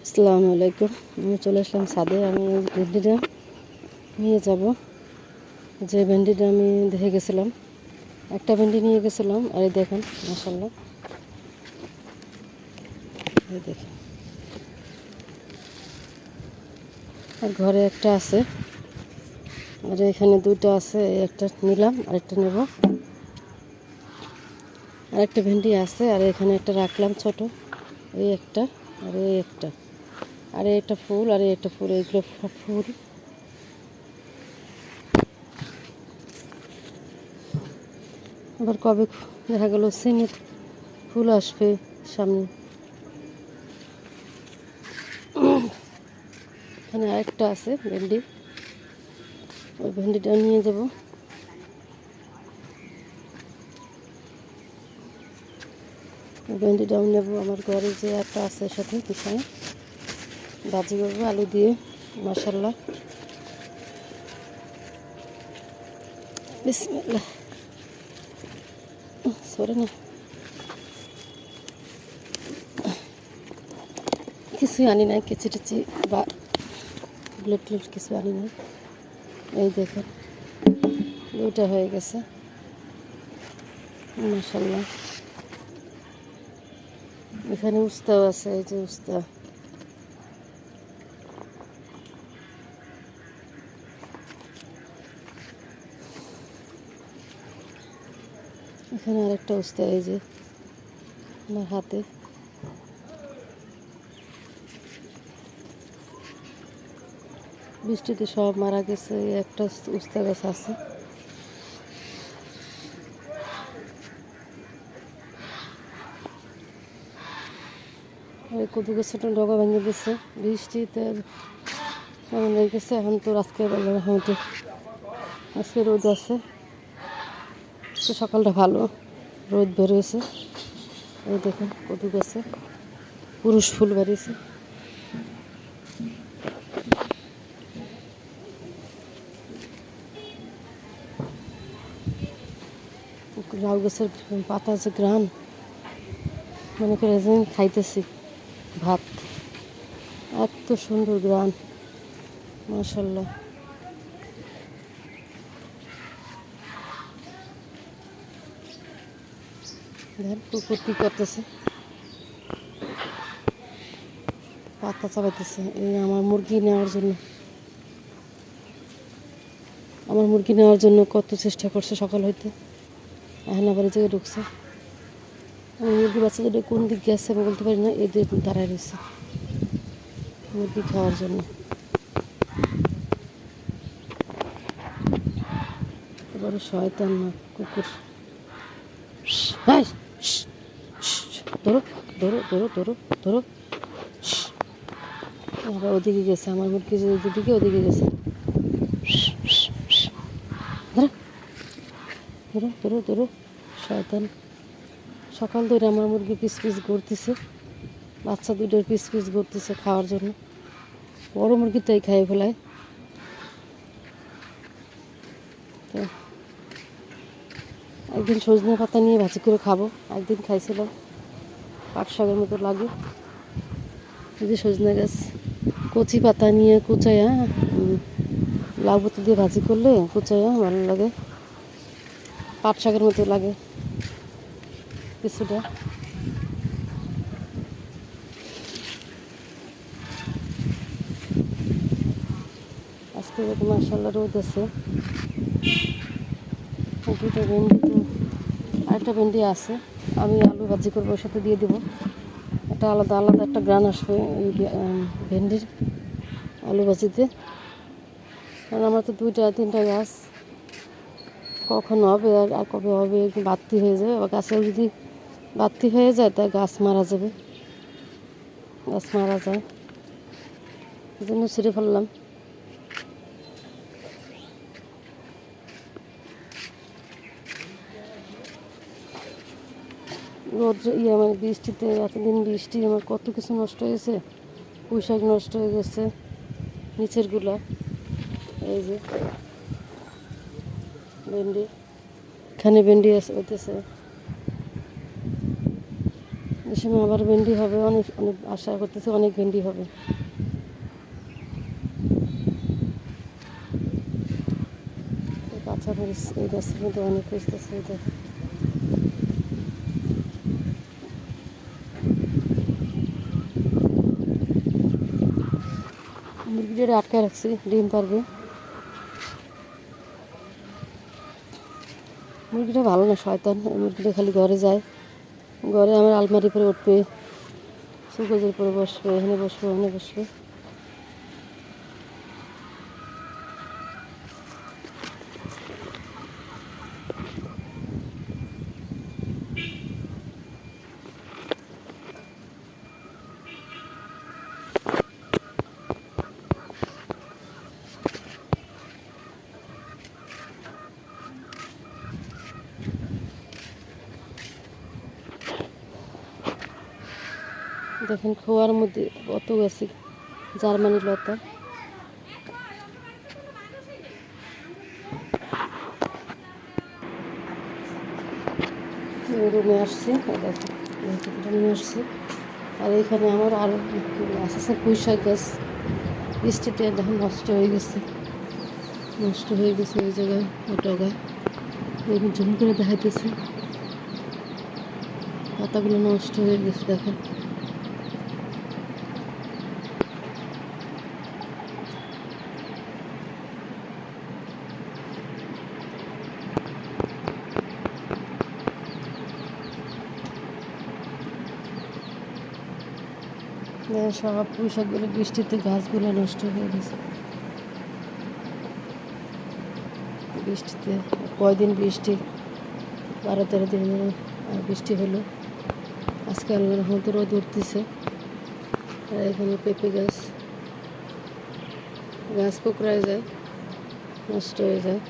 আসসালামু আলাইকুম। আমি চলে আসলাম ছাদে। আমি ভেন্ডিটা নিয়ে যাব। যে ভেন্ডিটা আমি দেখে গেছিলাম, একটা ভেন্ডি নিয়ে গেছিলাম। আর এই দেখেন, মাশাআল্লাহ, এই দেখেন। আর ঘরে একটা আছে, আর এখানে দুইটা আছে। একটা নিলাম, আরেকটা নেব। আরেকটা ভেন্ডি আছে, আর এখানে একটা রাখলাম ছোট। এই একটা, আর এই একটা, আর একটা ফুল, আর একটা ফুল। এইগুলো ফুল। আবার কবে দেখা গেল সিমের ফুল আসবে সামনে। এখানে আরেকটা আছে ভেন্ডি, ওই ভেন্ডিটা নিয়ে যাব। ভেন্ডিটাও নেব। আমার ঘরে যে একটা আছে সাথে পিছনে ভাজি করবো আলু দিয়ে, মাশাআল্লাহ। বিসমিল্লাহ। সরে না, কিছুই আনি নাই, কেচি টেচি বা ব্লেড ট্লেড কিছু আনি নাই। এই দেখেন, দুইটা হয়ে গেছে, মাশাআল্লাহ। এখানে উস্তাও আছে, এই যে উস্তা। এখানে আরেকটা উস্তা, এই যে আমার হাতে। বৃষ্টিতে সব মারা গেছে। একটা উস্তা গাছ আছে। কদু গাছের ডগা ভেঙে দিচ্ছে বৃষ্টিতে, কেমন হয়ে গেছে। এখন তো আজকে বেলা মোটামুটি, আজকে রোদ আছে, তো সকালটা ভালো, রোদ বেরিয়েছে। এই দেখেন, কদু গাছে পুরুষ ফুল বেরিয়েছে। লাউ গাছের পাতা যে গ্রান, মনে করে যে খাইতেছি ভাত, এত সুন্দর গ্রান, মাশাআল্লাহ। দেখেন কুকুর কী করতেছে, পাতা চাবাইতেছে। এই আমার মুরগি নেওয়ার জন্য, আমার মুরগি নেওয়ার জন্য কত চেষ্টা করছে সকাল হইতে। এখন আবার এই জায়গায় ঢুকছে। আমার মুরগি বাচ্চাদের কোন দিক গেছে আমি বলতে পারি না। এদের দাঁড়ায় রয়েছে মুরগি খাওয়ার জন্য। এবারে শয়তান না কুকুর। হ্যাঁ, ধরো ধরো ধরো ধরো ধরো। আবার ওদিকে গেছে, আমার মুরগি যেদিকে ওদিকে গেছে। ধরো ধরো ধরো ধরো, শয়তান। সকাল ধরে আমার মুরগি পিস পিস ঘুরতেছে, বাচ্চা দুটোর পিস পিস ঘুরতেছে খাওয়ার জন্য। বড় মুরগি তাই খাইয়ে ফেলায়। তো একদিন সজনে পাতা নিয়ে ভাজি করে খাবো। একদিন খাইছিলাম, পাট শাকের মতো লাগে। এই যে সজনে গাছ, কচি পাতা নিয়ে কুচাইয়া লাউ পাতা দিয়ে ভাজি করলে কুচাইয়া ভালো লাগে, পাট শাকের মতো লাগে কিছুটা। আজকে মাশাআল্লাহ রোদ আছে। দুটো ভেন্ডি, তো আরেকটা ভেন্ডি আছে, আমি আলু ভাজি করবো, ওর সাথে দিয়ে দেবো। একটা আলাদা আলাদা একটা গ্রান আসবে এই ভেন্ডির আলু ভাজিতে। কারণ আমার তো দুইটা তিনটা গাছ, কখন হবে আর কবে হবে বাড়তি হয়ে যাবে। আবার গাছেও যদি বাড়তি হয়ে যায় তা গাছ মারা যাবে, গাছ মারা যায়, এই জন্য ছিঁড়ে ফেললাম। রোদ মানে বৃষ্টিতে, এতদিন বৃষ্টি, আমার কত কিছু নষ্ট হয়েছে। পুঁই শাক নষ্ট হয়ে গেছে নিচের গুলা। এই যে ভেন্ডি, এখানে ভেন্ডি হইতেছে। এই সময় আবার ভেন্ডি হবে, অনেক অনেক আশা করতেছি অনেক ভেন্ডি হবে। কাঁচা মরিচ এই গাছের মধ্যে অনেক হয়েছে, এই দেখো। মুরগিটা আটকে রাখছি, ডিম পারবে। মুরগিটা ভালো না, শয়তান। মুরগিটা খালি ঘরে যায়, ঘরে আমার আলমারি পরে উঠবে, সুকোজের পরে বসবে, এখানে বসবে, ওখানে বসবে। দেখেন খোয়ার মধ্যে কত গেছে জার্মানি লতা। রুমে আসছি, দেখো নিয়ে আসছি। আর এখানে আমার আরও গাছ আছে, পুঁই শাক গাছ। বৃষ্টিতে দেখুন নষ্ট হয়ে গেছে, নষ্ট হয়ে গেছে এই জায়গায় টগায়। এরকম ঝুম করে দেখাইতেছে, পাতাগুলো নষ্ট হয়ে গেছে দেখেন। সব পুঁই শাকগুলো বৃষ্টিতে গাছগুলো নষ্ট হয়ে গেছে। বৃষ্টিতে কয়দিন বৃষ্টি, 12-13 দিন আর বৃষ্টি হলো। আজকে আল্লাহর রহমতে রোদ উঠতেছে। আর এখানে পেঁপে গাছ, গাছ কোঁকড়ায় যায়, নষ্ট হয়ে যায়।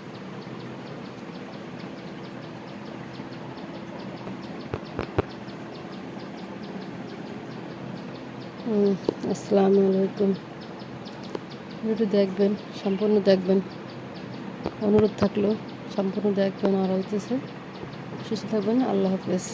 আসসালামু আলাইকুম। ভিডিওটি দেখবেন, সম্পূর্ণ দেখবেন, অনুরোধ থাকলো, সম্পূর্ণ দেখবেন। আর হইতেছে সুস্থ থাকবেন। আল্লাহ হাফেজ।